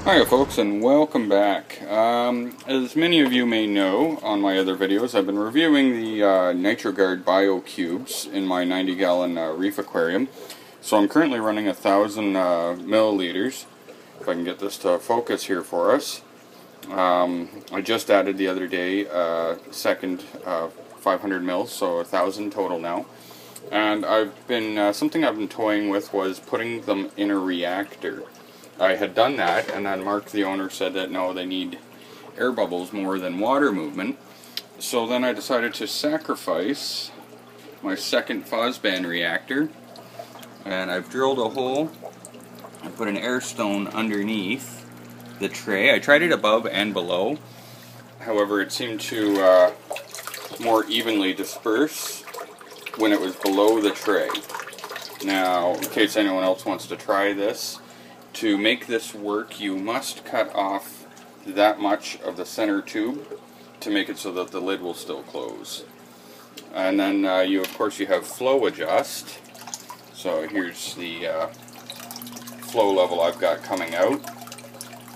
Hiya folks, and welcome back. As many of you may know, on my other videos I've been reviewing the Nitra Guard Bio Cubes in my 90-gallon reef aquarium. So I'm currently running 1,000 milliliters, if I can get this to focus here for us. I just added the other day second 500 mils, so 1,000 total now. And something I've been toying with was putting them in a reactor. I had done that, and then Mark, the owner, said that no, they need air bubbles more than water movement. So then I decided to sacrifice my second Phosban reactor, and I've drilled a hole. I put an air stone underneath the tray. I tried it above and below. However, it seemed to more evenly disperse when it was below the tray. Now, in case anyone else wants to try this, to make this work, you must cut off that much of the center tube to make it so that the lid will still close. And then of course you have flow adjust. So here's the flow level I've got coming out.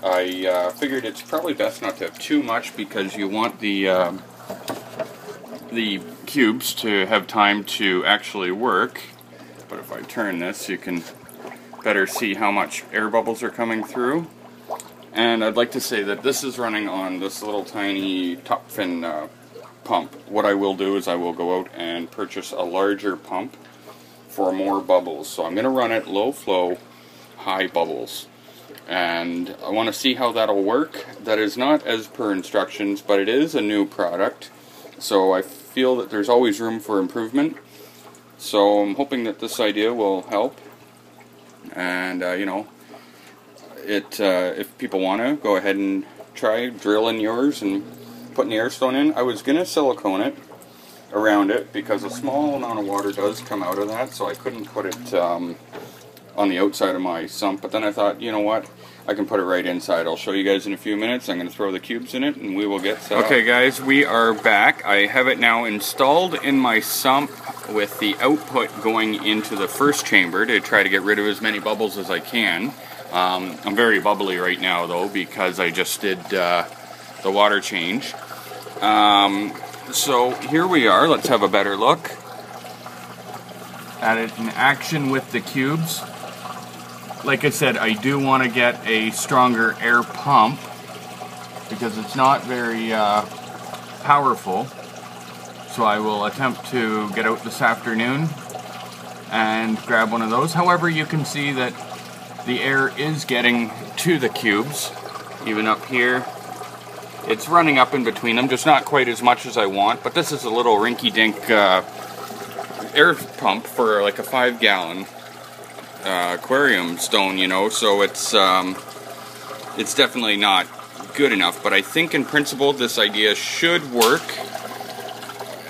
I figured it's probably best not to have too much because you want the cubes to have time to actually work. But if I turn this, you can better see how much air bubbles are coming through. And I'd like to say that this is running on this little tiny top fin pump. What I will do is I will go out and purchase a larger pump for more bubbles. So I'm going to run it low flow, high bubbles. And I want to see how that'll work. That is not as per instructions, but it is a new product. So I feel that there's always room for improvement. So I'm hoping that this idea will help. And if people want to, go ahead and try drilling yours and putting the air stone in. I was going to silicone it around it because a small amount of water does come out of that, so I couldn't put it on the outside of my sump. But then I thought, you know what, I can put it right inside. I'll show you guys in a few minutes. I'm going to throw the cubes in it and we will get set up. Okay guys, we are back. I have it now installed in my sump with the output going into the first chamber to try to get rid of as many bubbles as I can. I'm very bubbly right now though because I just did the water change. So here we are. Let's have a better look at it in action with the cubes. Like I said, I do want to get a stronger air pump because it's not very powerful. So I will attempt to get out this afternoon and grab one of those. However, you can see that the air is getting to the cubes, even up here. It's running up in between them, just not quite as much as I want, but this is a little rinky-dink air pump for like a 5-gallon aquarium stone, you know, so it's definitely not good enough, but I think in principle this idea should work.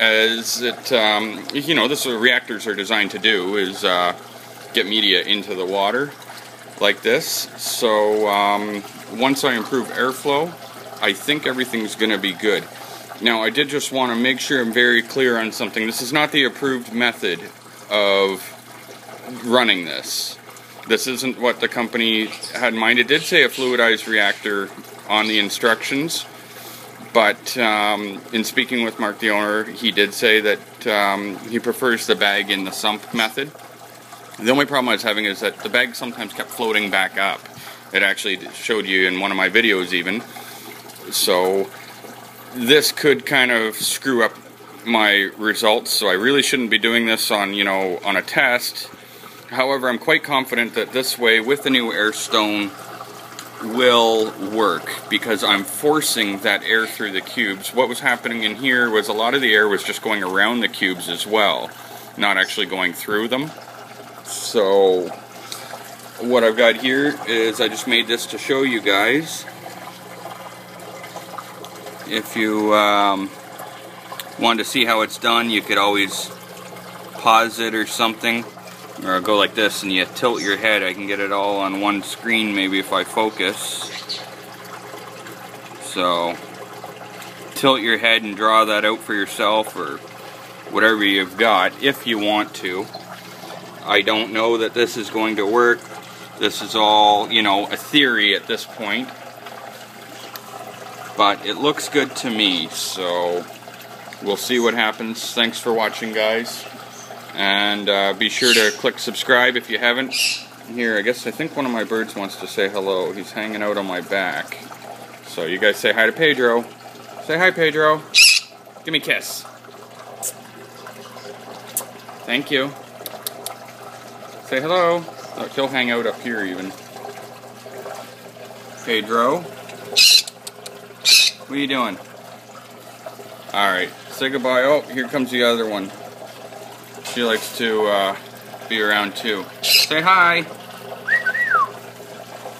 As it, this is what reactors are designed to do, is get media into the water like this. So once I improve airflow, I think everything's going to be good. Now I did just want to make sure I'm very clear on something. This is not the approved method of running this. This isn't what the company had in mind. It did say a fluidized reactor on the instructions. But in speaking with Mark, the owner, he did say that he prefers the bag in the sump method. The only problem I was having is that the bag sometimes kept floating back up. It actually showed you in one of my videos even. So this could kind of screw up my results. So I really shouldn't be doing this on, on a test. However, I'm quite confident that this way, with the new air stone, will work because I'm forcing that air through the cubes. What was happening in here was a lot of the air was just going around the cubes as well, not actually going through them. So what I've got here is I just made this to show you guys. If you wanted to see how it's done, you could always pause it or something. Or I'll go like this and you tilt your head. I can get it all on one screen maybe if I focus. So tilt your head and draw that out for yourself or whatever you've got if you want to. I don't know that this is going to work. This is all, you know, a theory at this point. But it looks good to me, so we'll see what happens. Thanks for watching, guys. And be sure to click subscribe if you haven't. Here, I think one of my birds wants to say hello. He's hanging out on my back. So you guys say hi to Pedro. Say hi, Pedro. Give me a kiss. Thank you. Say hello. Look, he'll hang out up here even. Pedro. What are you doing? Alright, say goodbye. Oh, here comes the other one. She likes to be around too. Say hi!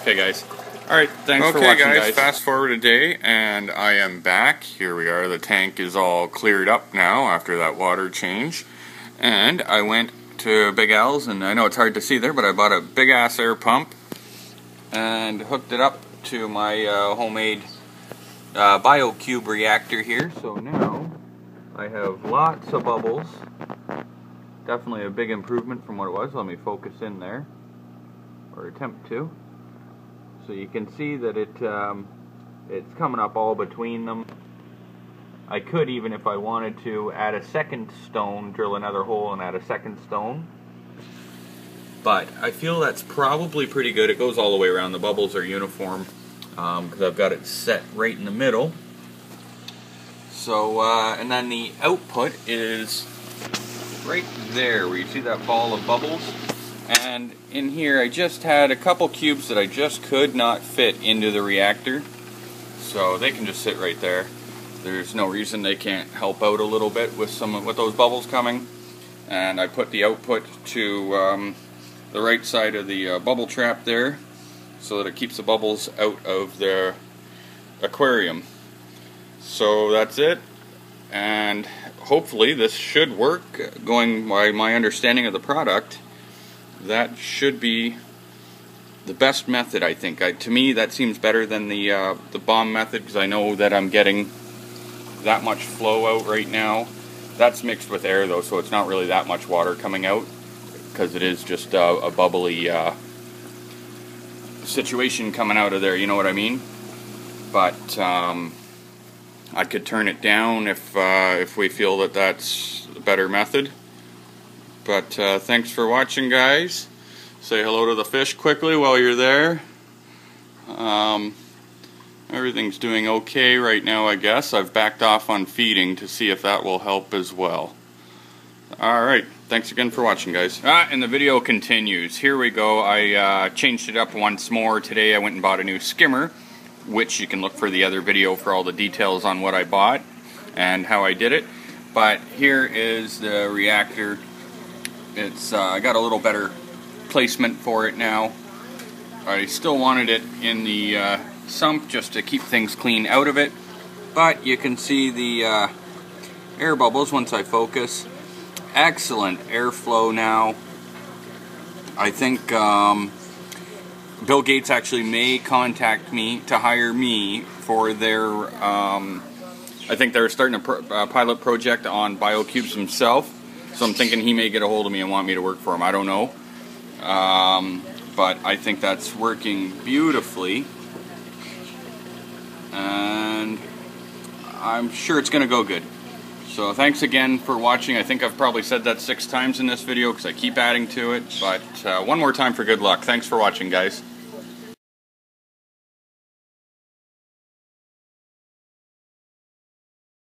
Okay, guys. Alright, thanks for watching, guys. Fast forward a day, and I am back. Here we are. The tank is all cleared up now after that water change. And I went to Big Al's, and I know it's hard to see there, but I bought a big-ass air pump and hooked it up to my homemade Bio Cube reactor here. So now I have lots of bubbles. Definitely a big improvement from what it was. Let me focus in there, or attempt to. So you can see that it's coming up all between them. I could, even if I wanted to, add a second stone, drill another hole and add a second stone. But I feel that's probably pretty good. It goes all the way around. The bubbles are uniform because I've got it set right in the middle. So, and then the output is right there where you see that ball of bubbles. And in here I just had a couple cubes that I just could not fit into the reactor. So they can just sit right there. There's no reason they can't help out a little bit with those bubbles coming. And I put the output to the right side of the bubble trap there, so that it keeps the bubbles out of the aquarium. So that's it, and hopefully this should work. Going by my understanding of the product, that should be the best method, I think. To me, that seems better than the bomb method, because I know that I'm getting that much flow out right now. That's mixed with air though, so it's not really that much water coming out, because it is just a bubbly situation coming out of there, you know what I mean? But I could turn it down if we feel that that's a better method. But thanks for watching, guys. Say hello to the fish quickly while you're there. Everything's doing okay right now, I guess. I've backed off on feeding to see if that will help as well. Alright, thanks again for watching, guys. And the video continues. Here we go. I changed it up once more. Today I went and bought a new skimmer, which you can look for the other video for all the details on what I bought and how I did it. But here is the reactor. It's I got a little better placement for it now. I still wanted it in the sump just to keep things clean out of it, but you can see the air bubbles once I focus. Excellent airflow now. I think Bill Gates actually may contact me to hire me for their I think they're starting a pilot project on Bio Cubes himself, so I'm thinking he may get a hold of me and want me to work for him. I don't know, but I think that's working beautifully, and I'm sure it's going to go good. So thanks again for watching. I think I've probably said that 6 times in this video because I keep adding to it, but one more time for good luck. Thanks for watching, guys.